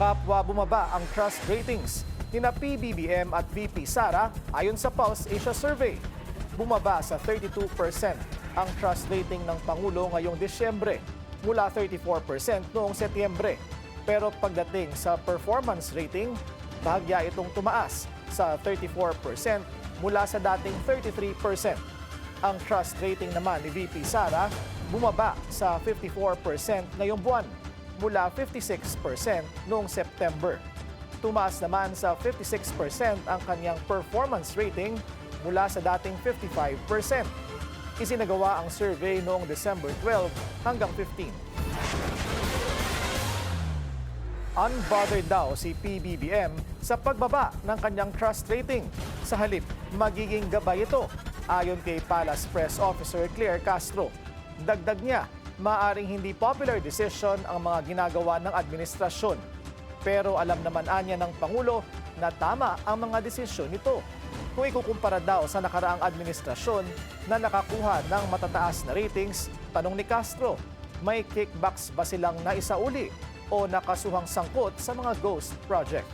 Kapwa bumaba ang trust ratings nina PBBM at VP Sara ayon sa Pulse Asia Survey. Bumaba sa 32% ang trust rating ng Pangulo ngayong Disyembre mula 34% noong Setyembre. Pero pagdating sa performance rating, bahagya itong tumaas sa 34% mula sa dating 33%. Ang trust rating naman ni VP Sara bumaba sa 54% ngayong buwan mula 56% noong September. Tumaas naman sa 56% ang kanyang performance rating mula sa dating 55%. Isinagawa ang survey noong December 12 hanggang 15. Unbothered daw si PBBM sa pagbaba ng kanyang trust rating. Sa halip, magiging gabay ito, ayon kay Palace Press Officer Claire Castro. Dagdag niya, maaring hindi popular decision ang mga ginagawa ng administrasyon. Pero alam naman anya ng Pangulo na tama ang mga desisyon nito. Kung ikukumpara daw sa nakaraang administrasyon na nakakuha ng matataas na ratings, tanong ni Castro, may kickbacks ba silang naisauli o nakasuhang sangkot sa mga ghost project?